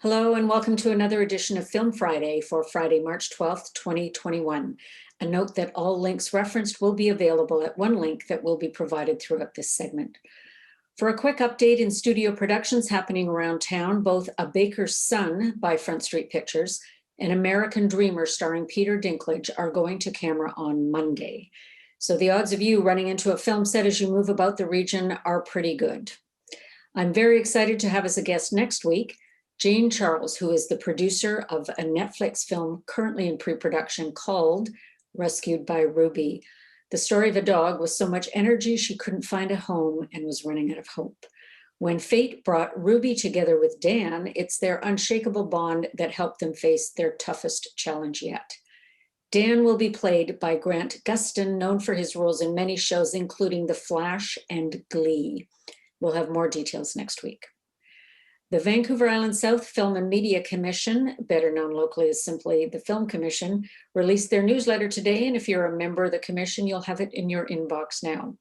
Hello and welcome to another edition of Film Friday for Friday, March 12th, 2021. A note that all links referenced will be available at one link that will be provided throughout this segment. For a quick update in studio productions happening around town, both A Baker's Son by Front Street Pictures and American Dreamer starring Peter Dinklage are going to camera on Monday. So the odds of you running into a film set as you move about the region are pretty good. I'm very excited to have as a guest next week Jane Charles, who is the producer of a Netflix film currently in pre-production called Rescued by Ruby. The story of a dog with so much energy she couldn't find a home and was running out of hope. When fate brought Ruby together with Dan, it's their unshakable bond that helped them face their toughest challenge yet. Dan will be played by Grant Gustin, known for his roles in many shows, including The Flash and Glee. We'll have more details next week. The Vancouver Island South Film and Media Commission, better known locally as simply the Film Commission, released their newsletter today, and if you're a member of the commission, you'll have it in your inbox now.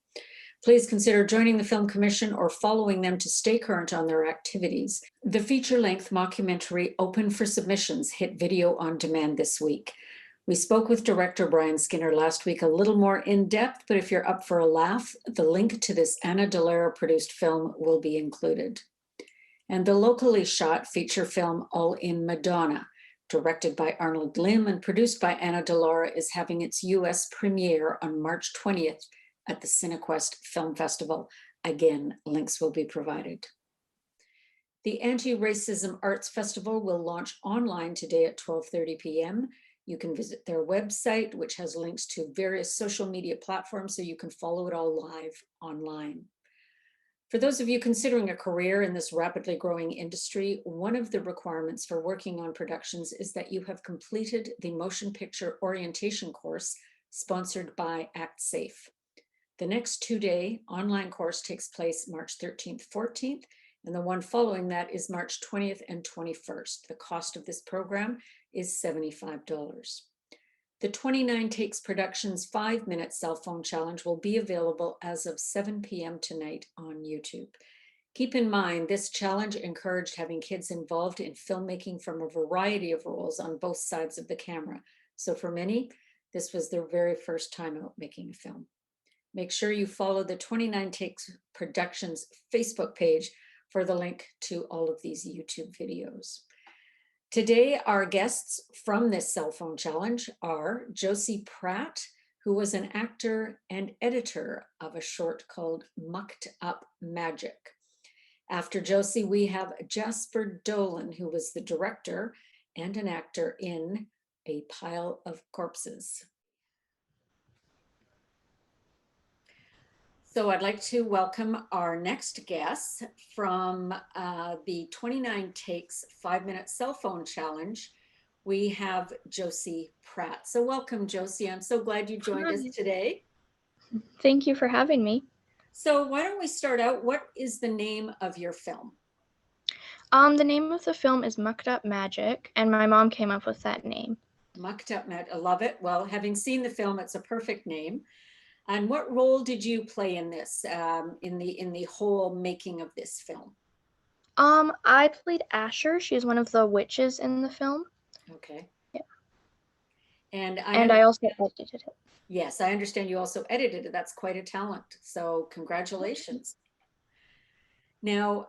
Please consider joining the Film Commission or following them to stay current on their activities. The feature-length mockumentary Open for Submissions hit video on demand this week. We spoke with director Brian Skinner last week a little more in depth, but if you're up for a laugh, the link to this Anna Delara produced film will be included. And the locally shot feature film All in Madonna, directed by Arnold Lim and produced by Anna Delara, is having its US premiere on March 20th at the Cinequest Film Festival. Again, links will be provided. The Anti-Racism Arts Festival will launch online today at 12:30 p.m. You can visit their website, which has links to various social media platforms, so you can follow it all live online. For those of you considering a career in this rapidly growing industry, one of the requirements for working on productions is that you have completed the motion picture orientation course sponsored by Act Safe. The next two-day online course takes place March 13th, 14th, and the one following that is March 20th and 21st. The cost of this program is $75. The 29 Takes Productions 5-minute cell phone challenge will be available as of 7 p.m. tonight on YouTube. Keep in mind, this challenge encouraged having kids involved in filmmaking from a variety of roles on both sides of the camera. So for many, this was their very first time out making a film. Make sure you follow the 29 Takes Productions Facebook page for the link to all of these YouTube videos. Today, our guests from this cell phone challenge are Josie Pratt, who was an actor and editor of a short called Mucked Up Magic. After Josie, we have Jasper Dolan, who was the director and an actor in A Pile of Corpses. So I'd like to welcome our next guest from the 29 Takes 5-minute cell phone challenge. We have Josie Pratt. So welcome, Josie. I'm so glad you joined us today. Thank you for having me. So why don't we start out? What is the name of your film? The name of the film is Mucked Up Magic, and my mom came up with that name. Mucked Up Magic. I love it. Well, having seen the film, it's a perfect name. And what role did you play in this, in the whole making of this film? I played Asher. She's one of the witches in the film. Okay. Yeah. And I also edited it. Yes, I understand you also edited it. That's quite a talent. So congratulations. Now,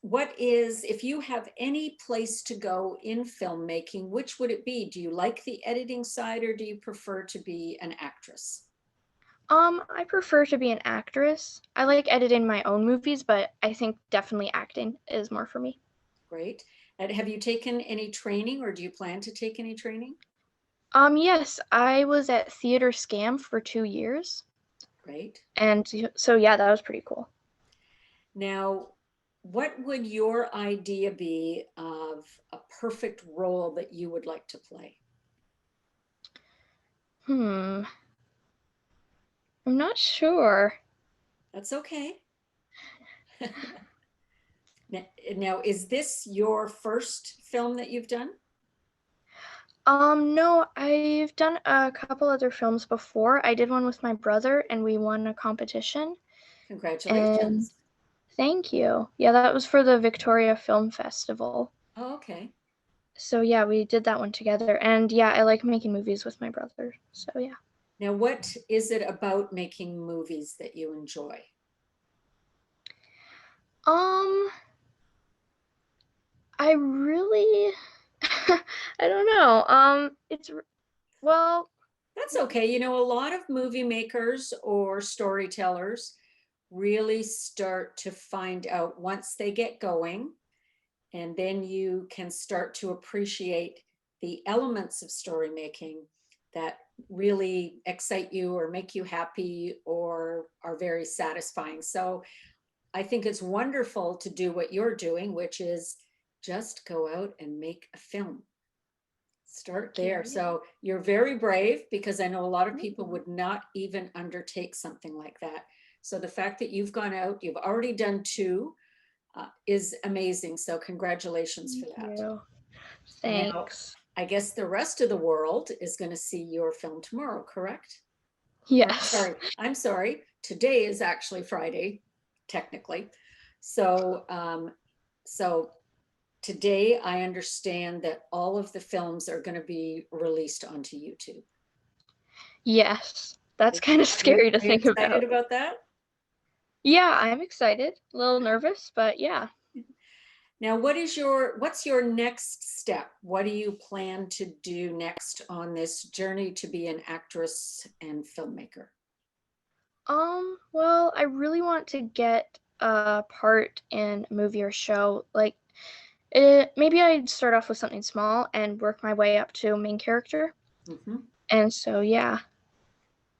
if you have any place to go in filmmaking, which would it be? Do you like the editing side or do you prefer to be an actress? I prefer to be an actress. I like editing my own movies, but I think definitely acting is more for me. Great. And have you taken any training or do you plan to take any training? Yes, I was at Theater Scam for 2 years. Great. And so, yeah, that was pretty cool. Now, what would your idea be of a perfect role that you would like to play? I'm not sure. That's okay. Now, is this your first film that you've done? No, I've done a couple other films before. I did one with my brother and we won a competition. Congratulations. Thank you. Yeah, that was for the Victoria Film Festival. Oh, okay. So yeah, we did that one together. And yeah, I like making movies with my brother. So yeah. Now, what is it about making movies that you enjoy? Um, I really I don't know. Well, That's okay. You know, a lot of movie makers or storytellers really start to find out once they get going, and then you can start to appreciate the elements of story making that really excite you or make you happy or are very satisfying. So I think it's wonderful to do what you're doing, which is just go out and make a film. Start thank there. you. Yeah. So you're very brave, because I know a lot of people Mhm. would not even undertake something like that. So the fact that you've gone out, you've already done two, is amazing. So congratulations for Thank that. you. Now, Thanks. I guess the rest of the world is going to see your film tomorrow, correct? Or Yes. I'm sorry. Today is actually Friday, technically. So, so today I understand that all of the films are going to be released onto YouTube. Yes. That's kind of scary to Are you think excited about. about that? Yeah, I'm excited. A little nervous, but yeah. Now, what's your next step? What do you plan to do next on this journey to be an actress and filmmaker? Well, I really want to get a part in a movie or show. Like, maybe I'd start off with something small and work my way up to main character. Mhm. And so, yeah.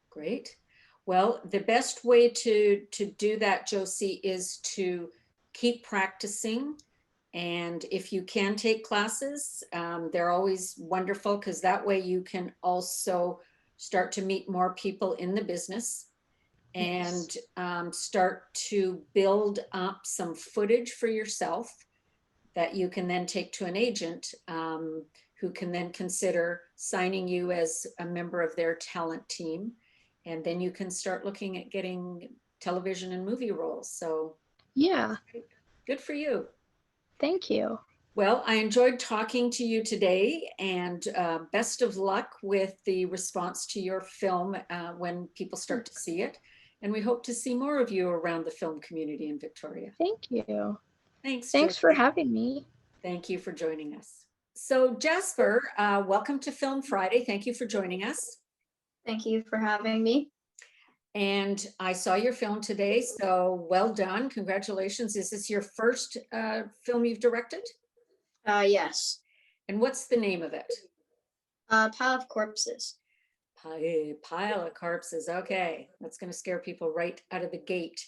Great. Well, the best way to do that, Josie, is to keep practicing. And if you can take classes, they're always wonderful, because that way you can also start to meet more people in the business Yes. and start to build up some footage for yourself that you can then take to an agent, who can then consider signing you as a member of their talent team. And then you can start looking at getting television and movie roles. So Yeah. good for you. Thank you. Well, I enjoyed talking to you today, and best of luck with the response to your film when people start to see it. And we hope to see more of you around the film community in Victoria. Thank you. Thanks, Thanks for Josie. having me. Thank you for joining us. So, Jasper, welcome to Film Friday. Thank you for joining us. Thank you for having me. And I saw your film today, so well done. Congratulations. Is this your first film you've directed? Yes. And what's the name of it? Pile of Corpses. Pile of corpses. Okay, that's going to scare people right out of the gate.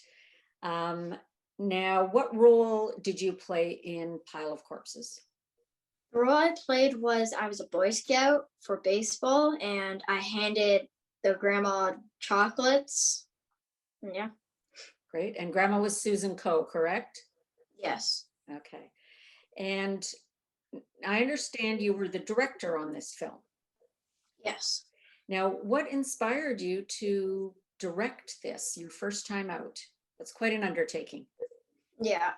Um, Now, what role did you play in Pile of Corpses? The role I played was I was a Boy Scout for baseball, and I handed the grandma chocolates. Yeah. Great. And Grandma was Susan Coe, correct? Yes. Okay. And I understand you were the director on this film. Yes. Now, what inspired you to direct this your first time out? That's quite an undertaking. Yeah.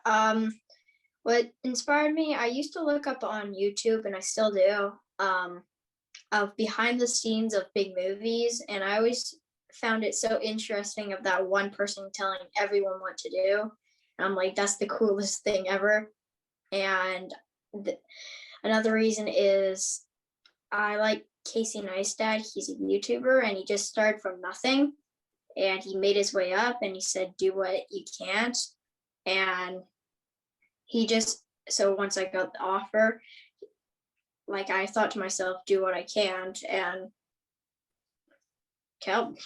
What inspired me? I used to look up on YouTube, and I still do. Of behind the scenes of big movies, and I always found it so interesting of that one person telling everyone what to do. And I'm like, that's the coolest thing ever. And th- another reason is I like Casey Neistat. He's a YouTuber, and he just started from nothing, and he made his way up, and he said, do what you can't. And he just, so once I got the offer, like I thought to myself, do what I can, and help.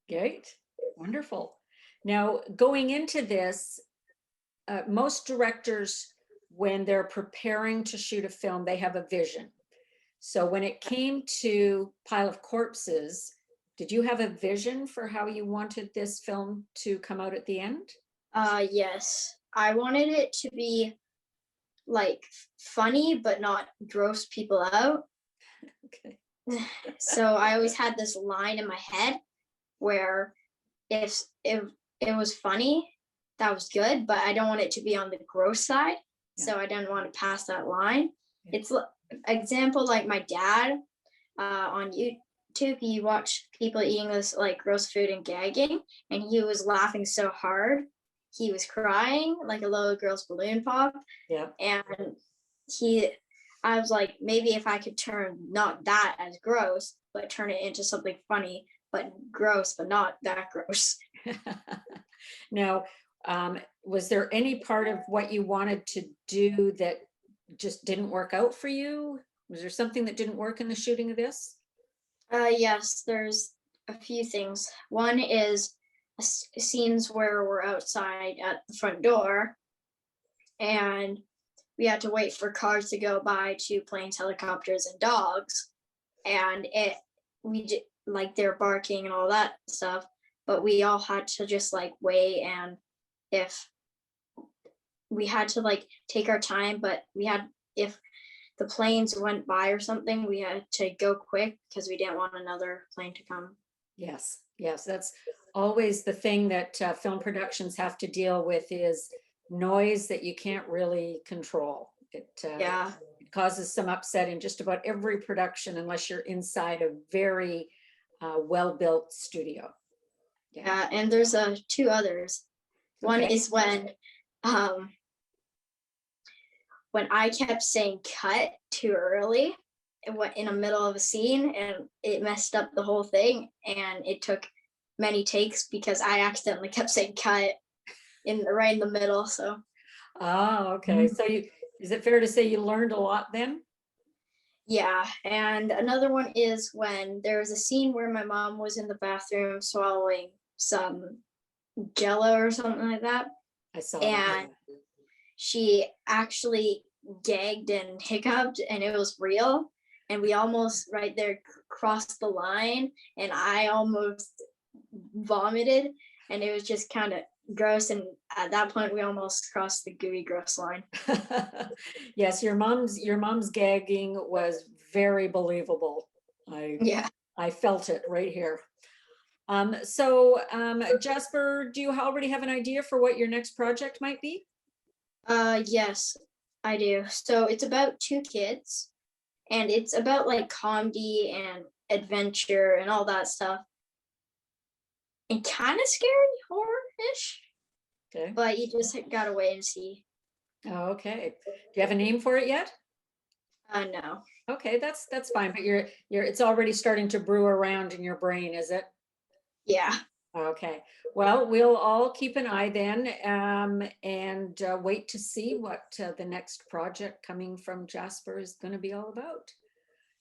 Great. Wonderful. Now, going into this, most directors, when they're preparing to shoot a film, they have a vision. So when it came to Pile of Corpses, did you have a vision for how you wanted this film to come out at the end? Yes. I wanted it to be like funny but not gross people out. Okay. So I always had this line in my head where if it was funny, that was good, but I don't want it to be on the gross side. So I didn't want to pass that line. Yeah. It's example like my dad on YouTube, he watched people eating this like gross food and gagging, and he was laughing so hard. He was crying like a little girl's balloon pop. Yeah. And I was like, maybe if I could turn not that as gross, but turn it into something funny, but gross, but not that gross. Now, was there any part of what you wanted to do that just didn't work out for you? Was there something that didn't work in the shooting of this? Yes, there's a few things. One is scenes where we're outside at the front door and we had to wait for cars to go by to planes, helicopters, and dogs. And like they're barking and all that stuff, but we all had to just like wait. And if we had to like take our time, but if the planes went by or something, we had to go quick because we didn't want another plane to come. Yes, yes, that's always the thing that film productions have to deal with is noise that you can't really control. It causes some upset in just about every production unless you're inside a very well-built studio. Yeah, and there's two others. One is when I kept saying cut too early in the middle of a scene, and it messed up the whole thing, and it took many takes because I accidentally kept saying cut right in the middle. So okay. So is it fair to say you learned a lot then? Yeah, and another one is when there was a scene where my mom was in the bathroom swallowing some Jello or something like that. I saw and that. She actually gagged and hiccuped, and it was real. And we almost right there crossed the line, and I almost vomited, and it was just kind of gross. And at that point, we almost crossed the gooey gross line. Yes, your mom's gagging was very believable. I felt it right here. Jasper, do you already have an idea for what your next project might be? Yes, I do. So it's about two kids, and it's about like comedy and adventure and all that stuff. And kind of scary, horror-ish. Okay. But you just gotta wait and see. Okay. Do you have a name for it yet? No. Okay, that's fine. But it's already starting to brew around in your brain, is it? Yeah. Okay. Well, we'll all keep an eye then, and wait to see what the next project coming from Jasper is going to be all about.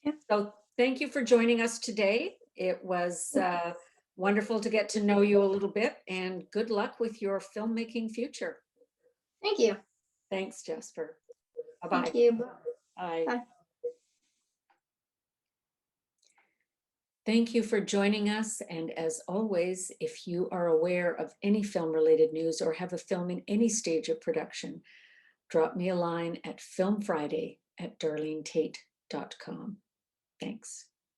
Yep. So thank you for joining us today. It was wonderful to get to know you a little bit, and good luck with your filmmaking future. Thank you. Thanks, Jasper. Bye-bye. Thank you. Bye. Bye. Thank you for joining us. And as always, if you are aware of any film-related news or have a film in any stage of production, drop me a line at filmfriday@darlenetate.com. Thanks.